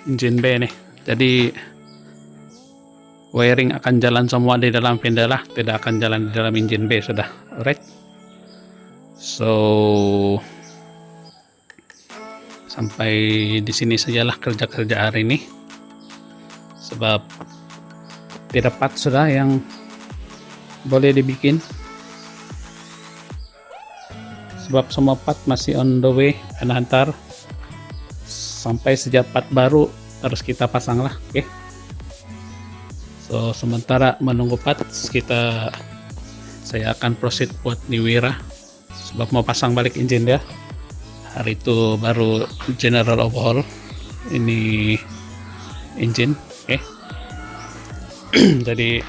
engine bay nih. Jadi wiring akan jalan semua di dalam Vendela, tidak akan jalan di dalam engine bay sudah. Alright. So sampai di sini sajalah kerja-kerja hari ini. Sebab tidak part sudah yang boleh dibikin. Sebab semua part masih on the way, akan hantar sampai sejak part baru harus kita pasang lah. Oke. So sementara menunggu part saya akan proceed buat Niwira sebab mau pasang balik engine dia. Hari itu baru general overhaul ini engine. Oke. Jadi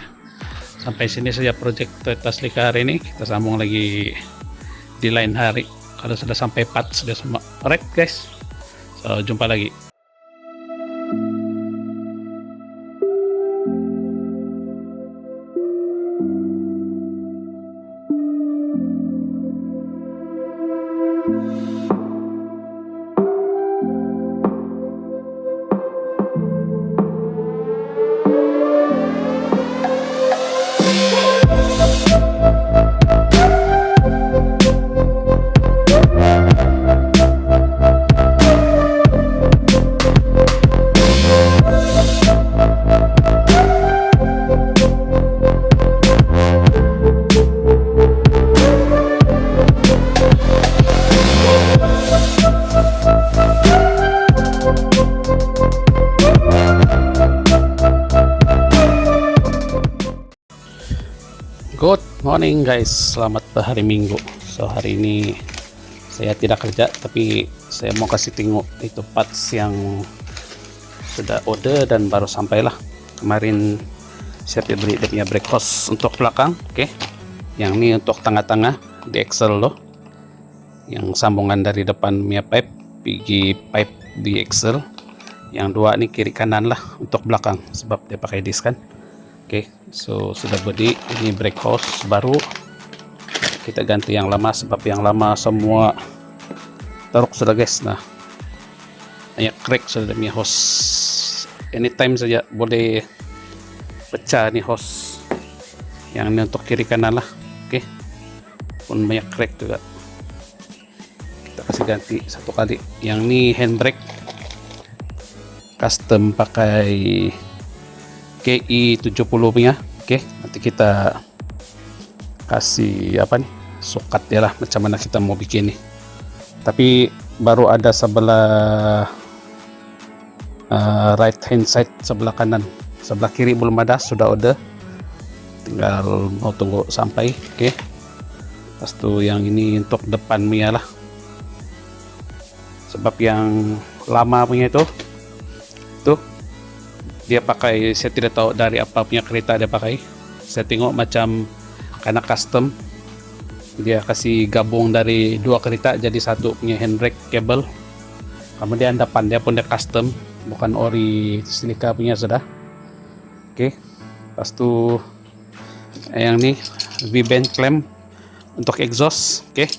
sampai sini saja project Toyota Celica hari ini. Kita sambung lagi di lain hari kalau sudah sampai part sudah semua. Alright guys, so jumpa lagi. Good morning guys, selamat hari Minggu. So hari ini saya tidak kerja, tapi saya mau kasih tengok itu parts yang sudah order dan baru sampailah. Kemarin saya beli dia punya brake hose untuk belakang. Oke. Yang ini untuk tengah-tengah di Excel loh, yang sambungan dari depan punya pipe pergi pipe di Excel. Yang dua ini kiri kanan lah untuk belakang sebab dia pakai disk kan. Oke, so sudah beli ini brake hose baru. Kita ganti yang lama sebab yang lama semua teruk sudah guys. Nah, banyak crack sudah punya hose. Anytime saja boleh pecah nih hose. Yang ini untuk kiri kanan lah. Oke, pun banyak crack juga. Kita kasih ganti satu kali. Yang ini handbrake custom pakai KI 70 punya. Oke, nanti kita kasih apa nih sokat ya lah, macam mana kita mau bikin nih. Tapi baru ada sebelah right hand side, sebelah kanan, sebelah kiri belum ada, sudah order, tinggal mau tunggu sampai. Oke, pas itu yang ini untuk depan punya lah, sebab yang lama punya itu dia pakai, saya tidak tahu dari apa punya kereta dia pakai. Saya tengok macam karena custom dia kasih gabung dari dua kereta jadi satu punya handbrake cable. Kemudian depan dia pun dia custom, bukan ori Celica punya sudah. Oke, pas itu yang ini V-band clamp untuk exhaust. Oke,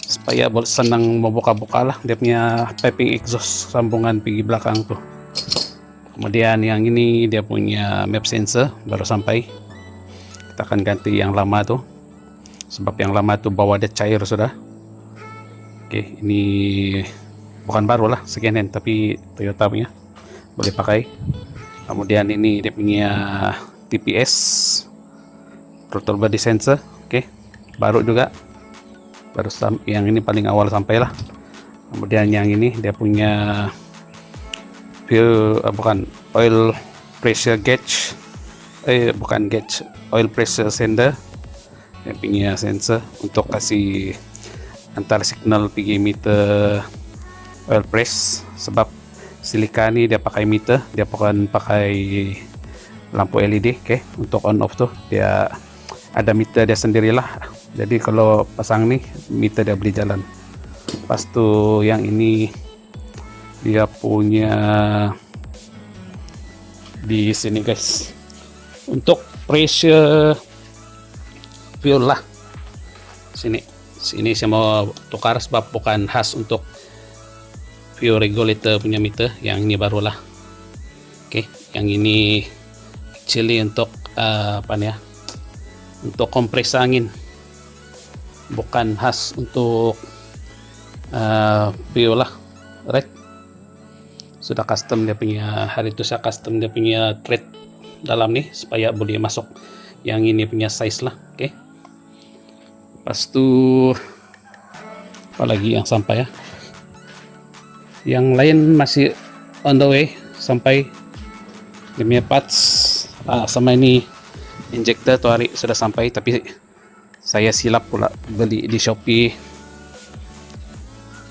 supaya boleh senang membuka-buka lah dia punya piping exhaust sambungan pergi belakang tuh. Kemudian yang ini dia punya map sensor baru sampai. Kita akan ganti yang lama tuh sebab yang lama tuh bawa dia cair sudah. Oke, ini bukan baru lah, second hand tapi Toyota punya, boleh pakai. Kemudian ini dia punya TPS throttle body sensor. Oke, baru juga, yang ini paling awal sampai lah. Kemudian yang ini dia punya oil pressure gauge, bukan gauge, oil pressure sender. Dia punya sensor untuk kasih antar signal pergi meter oil press, sebab Celica ini dia pakai meter, dia bukan pakai lampu LED. Oke, untuk on off tuh dia ada meter dia sendirilah, jadi kalau pasang nih meter dia beli jalan. Pas tuh yang ini dia punya di sini guys untuk pressure fuel lah. Sini saya mau tukar sebab bukan khas untuk fuel regulator punya meter, yang ini barulah. Yang ini actually untuk untuk kompres angin, bukan khas untuk biola, right? Sudah custom dia punya, hari itu saya custom dia punya thread dalam nih supaya boleh masuk yang ini punya size lah. Oke, pas itu apalagi yang sampai ya, yang lain masih on the way sampai. Dia punya parts sama ini injector tuh hari sudah sampai, tapi saya silap pula beli di Shopee.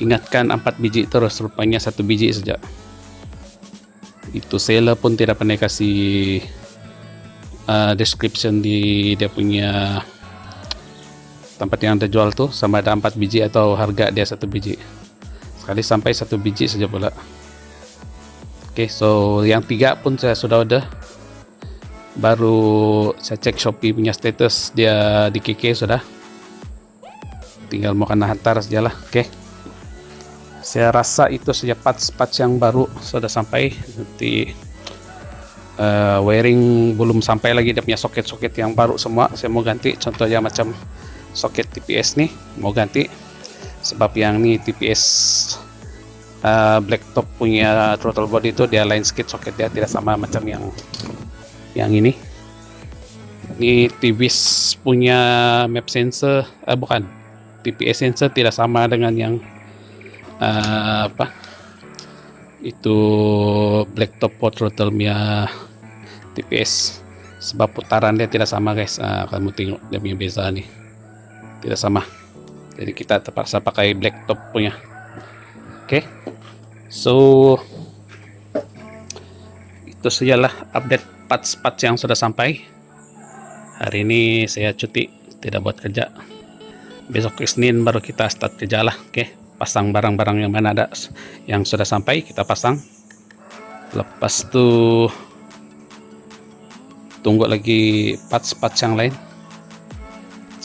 Ingatkan 4 biji terus, rupanya 1 biji saja. Itu seller pun tidak pernah kasih description di dia punya tempat yang ada jual tuh, sama ada 4 biji atau harga dia 1 biji. Sekali sampai 1 biji saja pula. Oke, so yang 3 pun saya sudah order. Baru saya cek Shopee punya status, dia di KK sudah. Tinggal mau kena hantar sajalah. Oke. Saya rasa itu saja parts yang baru sudah sampai. Nanti wiring belum sampai lagi, dia punya soket yang baru semua saya mau ganti. Contohnya macam soket TPS nih mau ganti, sebab yang nih TPS blacktop punya throttle body itu dia lain sedikit soket, dia tidak sama macam yang ini. Ini TVS punya map sensor, bukan, TPS sensor tidak sama dengan yang itu blacktop throttle punya TPS, sebab putaran dia tidak sama guys. Kamu tengok dia punya beza nih, tidak sama, jadi kita terpaksa pakai blacktop punya. Oke, so itu sajalah update parts yang sudah sampai. Hari ini saya cuti, tidak buat kerja. Besok Senin baru kita start kerja lah. Oke, pasang barang-barang yang mana ada yang sudah sampai kita pasang. Lepas itu tunggu lagi parts yang lain.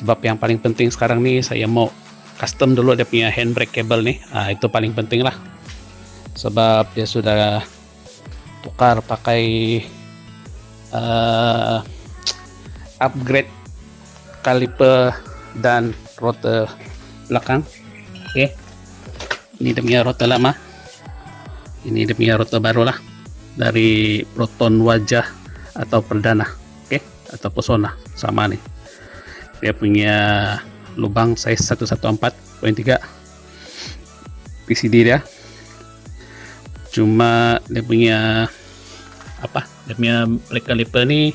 Sebab yang paling penting sekarang nih saya mau custom dulu dia punya handbrake cable nih. Itu paling penting lah. Sebab dia sudah tukar pakai upgrade kaliper dan rotor belakang. Oke, ini dia punya rotor lama, ini dia punya rotor baru lah, dari Proton wajah atau perdana. Oke, atau Persona sama nih. Dia punya lubang size 114.3 PCD dia. Cuma dia punya dia punya brake caliper nih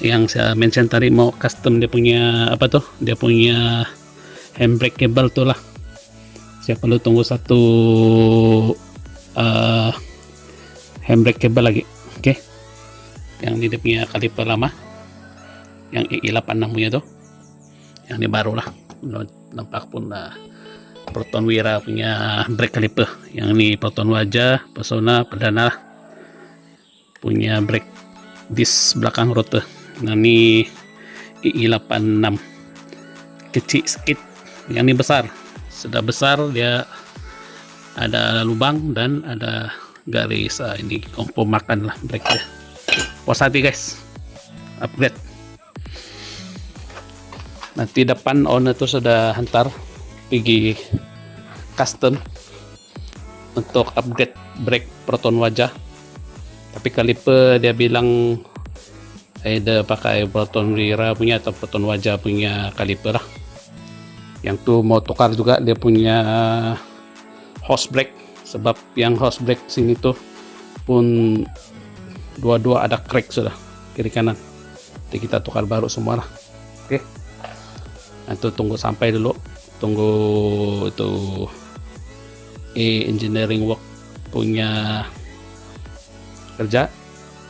yang saya mention tadi, mau custom dia punya dia punya handbrake cable tuh lah. Saya perlu tunggu satu handbrake cable lagi. Oke, yang ini dia punya kaliper lama, yang i86 punya tuh, yang ini baru lah, nampak pun Proton Wira punya brake caliper. Yang ini Proton wajah, Persona perdana lah, punya brake disc belakang rotor. Nah ini i86 kecil sedikit, yang ini besar, sudah besar, dia ada lubang dan ada garis. Ini kompor makan lah brake nya. Puas hati guys, upgrade. Nanti depan owner tuh sudah hantar pergi custom untuk upgrade brake Proton wajah, tapi kaliper dia bilang ada pakai Proton Wira punya atau Proton wajah punya kaliper lah. Yang tuh mau tukar juga dia punya hose brake, sebab yang hose brake sini tuh pun dua-dua ada crack sudah, kiri kanan. Jadi kita tukar baru semua lah. Oke, itu tunggu sampai dulu, tunggu itu engineering work punya kerja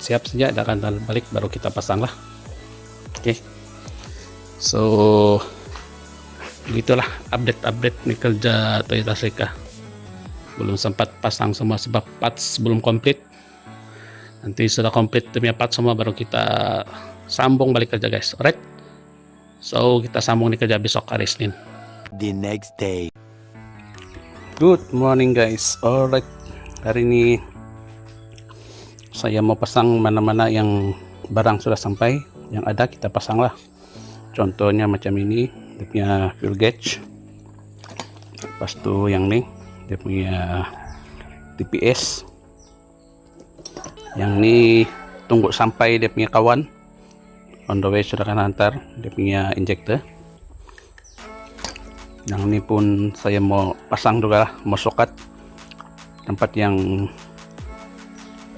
siap saja, ada kantor balik baru kita pasang lah. Oke, so begitulah update nih kerja Toyota Seika. Belum sempat pasang semua sebab parts belum komplit. Nanti sudah komplit punya parts semua baru kita sambung balik kerja guys. Alright, so kita sambung nih kerja besok hari Senin. The next day. Good morning guys. Alright, hari ini saya mau pasang mana-mana yang barang sudah sampai, yang ada kita pasang lah. Contohnya macam ini, dia punya fuel gauge, lepas tu yang ni dia punya TPS, yang ni tunggu sampai dia punya kawan on the way sudah akan hantar dia punya injector. Yang ni pun saya mau pasang juga lah, mau sokat tempat yang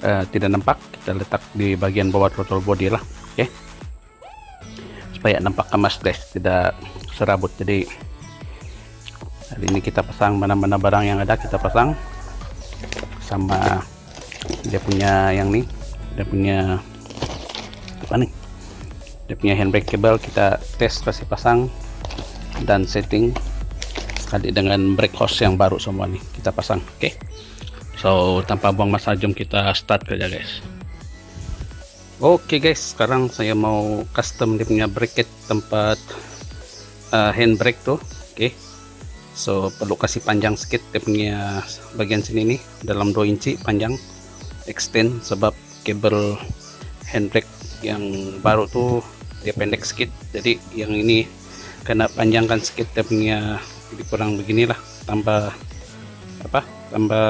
tidak nampak, kita letak di bagian bawah throttle body lah, oke, supaya nampak kemas guys, tidak serabut. Jadi hari ini kita pasang mana-mana barang yang ada, kita pasang sama dia punya yang nih, dia punya apa nih, dia punya handbrake cable kita tes, kasih pasang dan setting sekali dengan brake hose yang baru semua nih kita pasang. Oke, so tanpa buang masa jom kita start kerja guys. Oke guys, sekarang saya mau custom dia punya bracket tempat handbrake tuh. Oke, so perlu kasih panjang sedikit dia punya bagian sini nih, dalam 2 inci panjang, extend, sebab kabel handbrake yang baru tuh dia pendek sedikit, jadi yang ini kena panjangkan sedikit dia punya, jadi kurang beginilah, tambah apa, tambah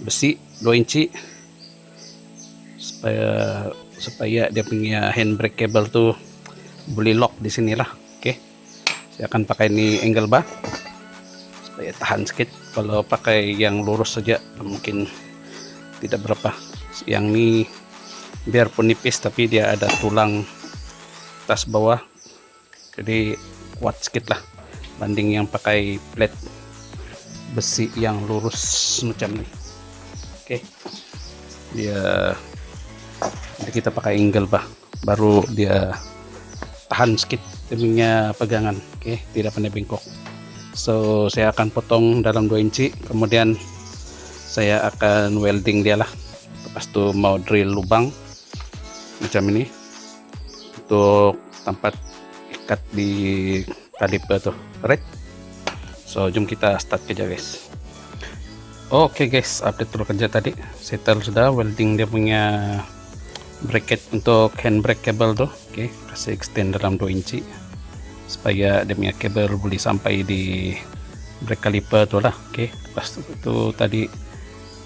besi 2 inci supaya dia punya handbrake cable tuh boleh lock di sinilah. Oke, saya akan pakai ini angle bar supaya tahan sedikit. Kalau pakai yang lurus saja mungkin tidak berapa. Yang ini biarpun nipis tapi dia ada tulang atas bawah, jadi kuat sedikit lah banding yang pakai plate besi yang lurus macam ini. Oke, jadi kita pakai angle bar baru dia tahan sedikit dia punya pegangan. Oke, tidak pandai bengkok. So saya akan potong dalam 2 inci, kemudian saya akan welding dia lah, lepas itu mau drill lubang macam ini untuk tempat ikat di kaliper tuh, right? So jom kita start kerja guys. Oke guys, update dulu kerja tadi, settle sudah welding dia punya bracket untuk handbrake cable tuh. Oke, kasih extend dalam 2 inci supaya dia punya kabel boleh sampai di brake caliper tuh lah. Oke, lepas itu tadi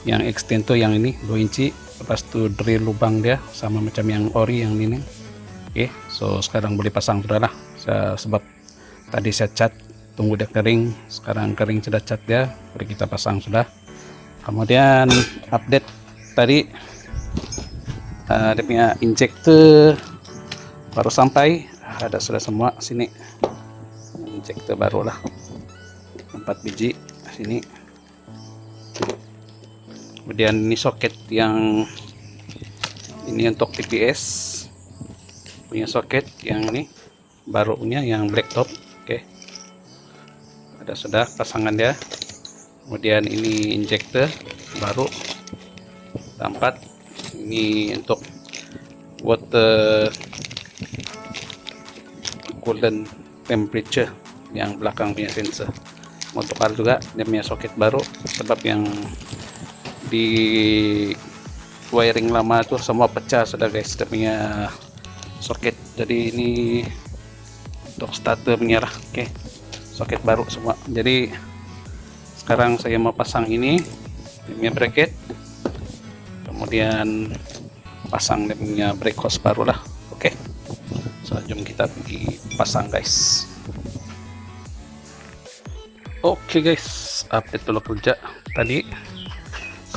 yang extend tuh yang ini 2 inci, lepas itu drill lubang dia sama macam yang ori yang ini. Oke, so sekarang boleh pasang sudah lah, sebab tadi saya cat, tunggu dia kering, sekarang kering sudah cat dia, boleh kita pasang sudah. Kemudian update tadi dia punya injector baru sampai, ada sudah semua sini, injector baru lah 4 biji sini. Kemudian ini soket yang ini untuk TPS punya soket, yang ini barunya yang black top. Oke, ada sudah pasangan dia. Kemudian ini injector baru 4, ini untuk water coolant temperature yang belakang punya sensor. Mau tukar juga dia punya soket baru, sebab yang di wiring lama tuh semua pecah sudah guys, dia punya soket. Jadi ini untuk starter punya lah. Oke, soket baru semua. Jadi sekarang saya mau pasang ini dia punya bracket, kemudian pasang dia punya brake hose baru lah. Oke, so jom kita pergi pasang guys. Oke guys, update dulu kerja tadi.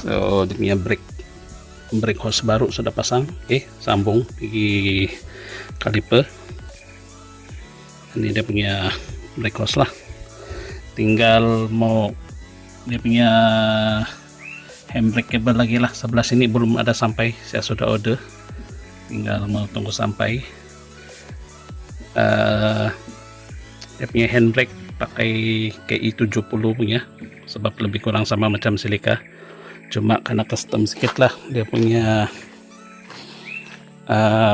So dia punya brake hose baru sudah pasang. Oke, sambung di kaliper. Ini dia punya brake hose lah, tinggal mau dia punya handbrake cable lagi lah, sebelah sini belum ada sampai, saya sudah order, tinggal mau tunggu sampai. Dia punya handbrake pakai KI 70 punya, sebab lebih kurang sama macam Celica, cuma karena custom sedikit lah dia punya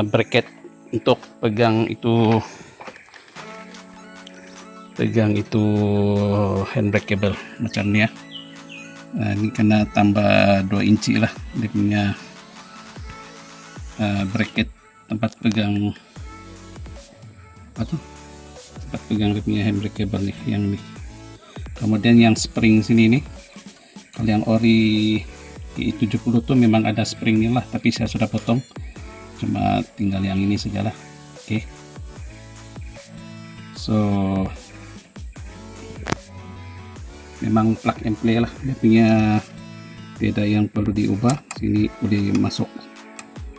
bracket untuk pegang itu handbrake cable macam ni ya. Ini kena tambah 2 inci lah dia punya bracket tempat pegang tempat pegang dia punya handbrake cable nih, yang nih. Kemudian yang spring sini nih, kalau yang ori I70 tuh memang ada springnya lah, tapi saya sudah potong, cuma tinggal yang ini sajalah. Oke. So memang plug and play lah dia punya, beda yang perlu diubah. Sini udah masuk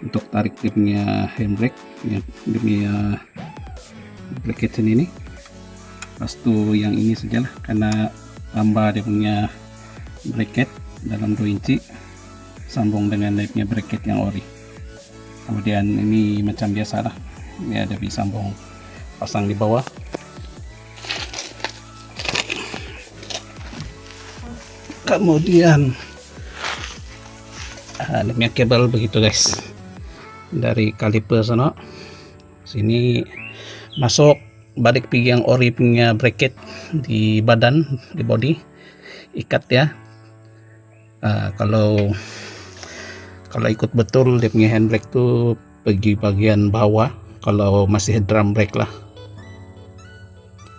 untuk tarik dia punya handbrake, yang dia punya bracket sini nih. Pas tuh yang ini sajalah, karena tambah dia punya bracket dalam 2 inci, sambung dengan dia punya bracket yang ori. Kemudian ini macam biasa lah, ini ada bisa sambung, pasang di bawah. Kemudian dia punya kabel begitu guys, dari kaliper sana sini masuk balik pergi yang ori punya bracket di badan, di body, ikat ya. Kalau ikut betul dia punya handbrake tuh pergi bagian bawah, kalau masih drum brake lah.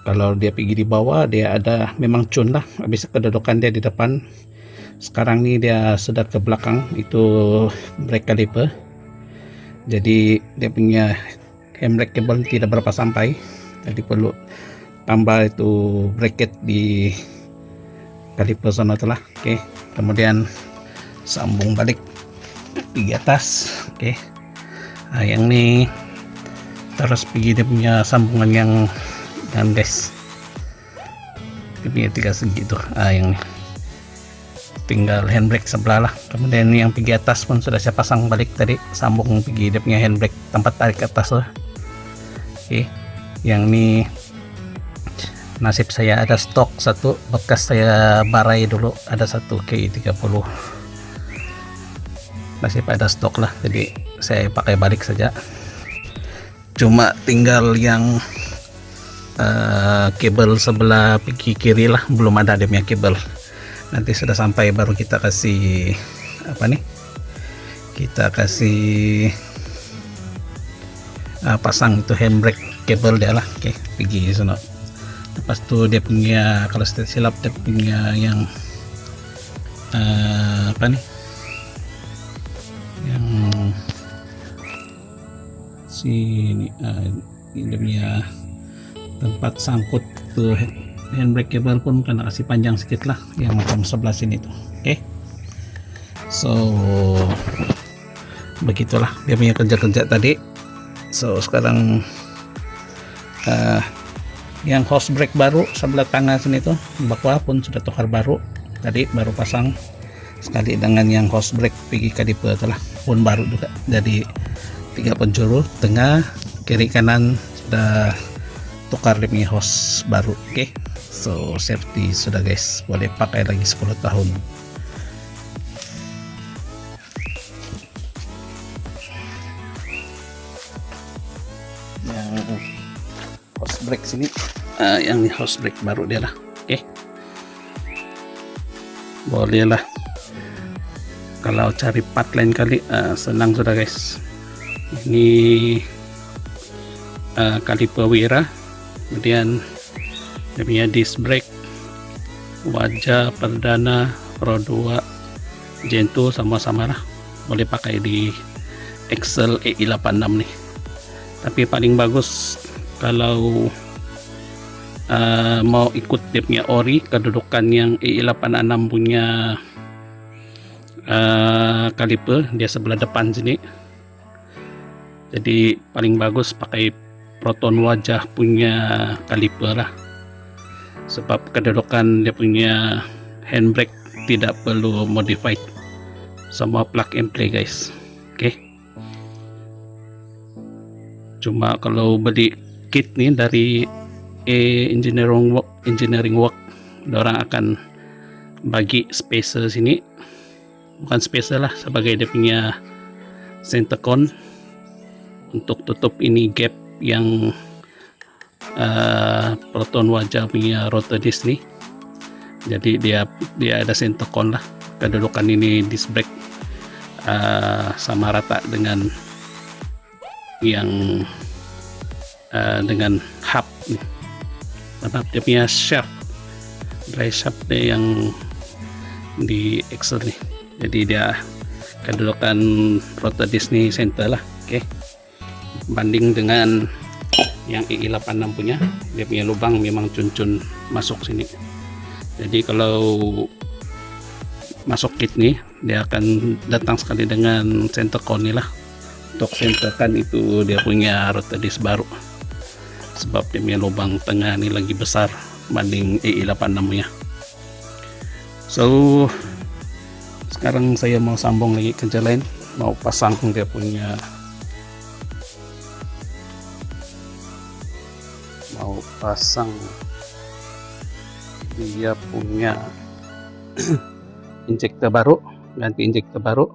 Kalau dia pergi di bawah, dia ada memang cun lah, habis kedudukan dia di depan. Sekarang nih dia sedot ke belakang, itu brake caliper. Jadi dia punya handbrake cable tidak berapa sampai, jadi perlu tambah itu bracket di caliper sana telah. Oke. Kemudian sambung balik di atas. Oke. Yang ini terus pergi dia punya sambungan yang guys, dia punya 3 segi tuh. Yang tinggal handbrake sebelah lah. Kemudian yang pergi atas pun sudah saya pasang balik tadi, sambung pergi dia punya handbrake tempat tarik ke atas lah. Oke. Yang ini nasib saya ada stok satu bekas, saya barai dulu, ada satu KI30, nasib ada stok lah, jadi saya pakai balik saja. Cuma tinggal yang kabel sebelah pergi kiri lah, belum ada dia punya kabel. Nanti sudah sampai baru kita kasih kita kasih pasang itu handbrake kabel dia lah. Oke, pergi sana. Lepas itu dia punya, kalau saya silap dia punya yang yang sini, ini dia punya tempat sangkut tuh handbrake cable pun kena kasih panjang sedikit lah, yang macam sebelah sini tuh. Oke. So begitulah dia punya kerja-kerja tadi. So sekarang yang hose brake baru sebelah tengah sini tuh, bakwa pun sudah tukar baru, tadi baru pasang sekali dengan yang hose brake pergi kaliper telah pun baru juga, jadi 3 penjuru tengah kiri kanan sudah tukar dia punya hose baru. Oke. So safety sudah guys, boleh pakai lagi 10 tahun. Yang hose brake sini, yang hose brake baru dia lah. Oke. Boleh lah kalau cari part lain kali, senang sudah guys. Ini kaliper Wira, kemudian dia punya disc brake, wajah perdana Pro 2 Gen 2 sama-sama lah, boleh pakai di Excel EI86 nih. Tapi paling bagus kalau mau ikut dia punya ori, kedudukan yang EI86 punya kaliper dia sebelah depan sini, jadi paling bagus pakai Proton wajah punya kaliper lah, sebab kedudukan dia punya handbrake tidak perlu modified, semua plug and play guys. Oke. Cuma kalau beli kit nih dari engineering work, orang akan bagi spacer sini, bukan spacer lah, sebagai dia punya center con untuk tutup ini gap yang Proton wajah punya rotor disc nih. Jadi dia ada center con lah. Kedudukan ini disc brake sama rata dengan yang dengan hub nih. Dia punya shaft, dry shaft dia yang di axle nih. Jadi dia kedudukan rotor disc nih center lah. Oke. Banding dengan yang EI86 punya, dia punya lubang memang cun-cun masuk sini. Jadi kalau masuk kit nih, dia akan datang sekali dengan center con nih lah. Untuk center kan itu dia punya rotor disc baru, sebab dia punya lubang tengah nih lagi besar banding EI86 nya. So sekarang saya mau sambung lagi ke jalan, mau pasang dia punya injektor baru, ganti injektor baru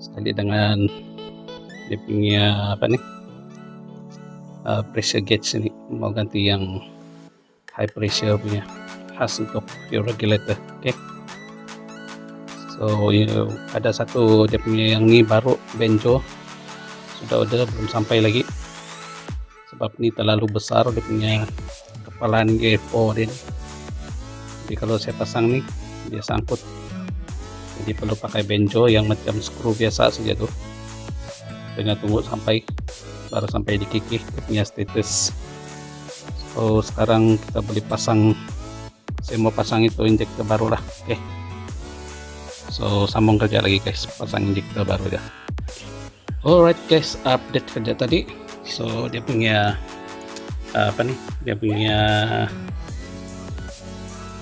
sekali dengan dia punya pressure gauge ini, mau ganti yang high pressure punya khas untuk fuel regulator. Oke. So ada satu dia punya yang ini baru Benjo, sudah order belum sampai lagi sebab ini terlalu besar dia punya kepalaan GFO dia. Jadi kalau saya pasang nih dia sangkut, jadi perlu pakai benjo yang macam skru biasa saja tuh. Tengah tunggu sampai baru sampai di kiki punya status. So sekarang kita boleh pasang, saya mau pasang itu injektor baru lah. Oke. So sambung kerja lagi guys, pasang injektor baru ya. Alright guys, update kerja tadi. So dia punya dia punya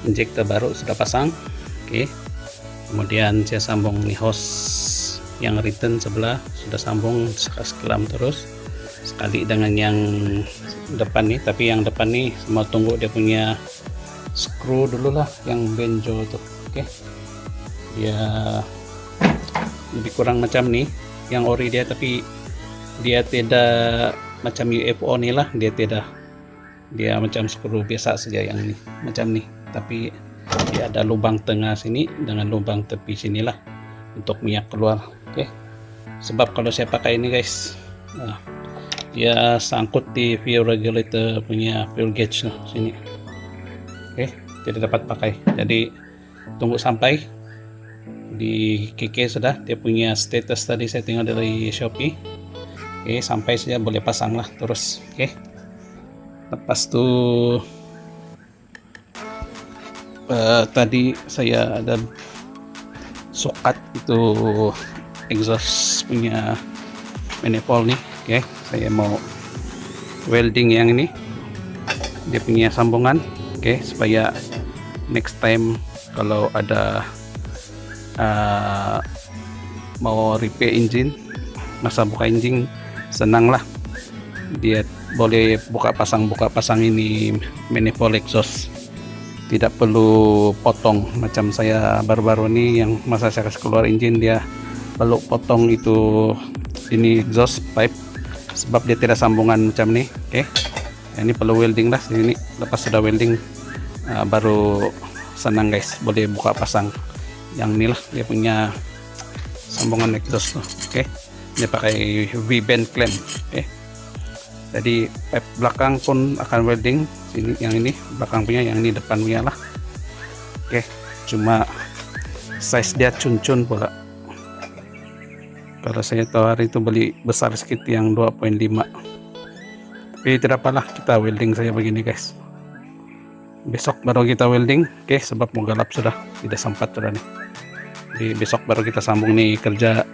injektor baru sudah pasang. Oke. Kemudian saya sambung nih hose yang return sebelah sudah sambung sekelam terus sekali dengan yang depan nih, tapi yang depan nih mau tunggu dia punya screw dulu lah yang benjo tuh. Oke. Dia lebih kurang macam nih yang ori dia, tapi dia tidak macam UFO nih lah, dia macam skru biasa saja yang ini macam nih, tapi dia ada lubang tengah sini dengan lubang tepi sinilah untuk minyak keluar. Oke. Sebab kalau saya pakai ini guys, dia sangkut di fuel regulator punya fuel gauge sini. Oke, tidak dapat pakai. Jadi tunggu sampai di KK sudah dia punya status tadi saya tengok dari Shopee. Oke, sampai saja boleh pasang lah terus. Oke. Lepas tu tadi saya ada sokat itu exhaust punya manifold nih. Oke, saya mau welding yang ini, dia punya sambungan. Oke, supaya next time kalau ada mau repair engine, masa buka engine senang lah, dia boleh buka pasang ini manifold exhaust, tidak perlu potong macam saya baru-baru ini yang masa saya kasih keluar engine dia perlu potong itu ini exhaust pipe sebab dia tidak sambungan macam ini. Oke. Ini perlu welding lah sini, lepas sudah welding baru senang guys, boleh buka pasang yang ini lah, dia punya sambungan exhaust tuh. Oke. Dia pakai V-bend clamp. Oke. Jadi pipe belakang pun akan welding sini, yang ini belakang punya, yang ini depan punya lah. Oke, cuma size dia cun-cun pula. Kalau saya tahu hari itu beli besar sedikit yang 2.5, tapi tidak apalah, kita welding saja begini guys. Besok baru kita welding. Oke, sebab mau gelap sudah, tidak sempat sudah nih. Jadi besok baru kita sambung nih kerja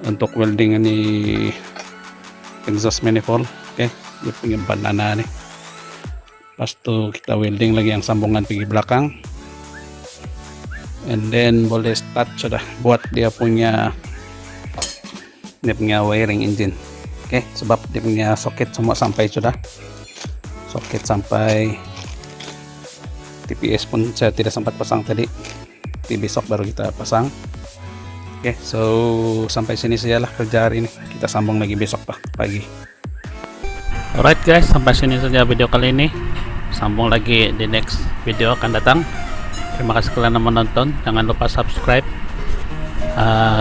untuk welding ini exhaust manifold. Oke, dia punya banana nih. Pas tuh kita welding lagi yang sambungan pergi belakang, and then boleh start sudah buat dia punya wiring engine. Oke, sebab dia punya soket semua sampai sudah, soket sampai TPS pun saya tidak sempat pasang tadi, tapi besok baru kita pasang. Oke, so sampai sini sajalah kerja hari ini, kita sambung lagi besok pagi. Alright guys, sampai sini saja video kali ini, sambung lagi di next video akan datang. Terima kasih kalian yang menonton. Jangan lupa subscribe,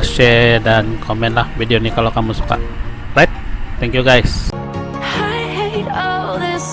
share dan komen lah video ini kalau kamu suka. Right? Thank you guys. I hate all this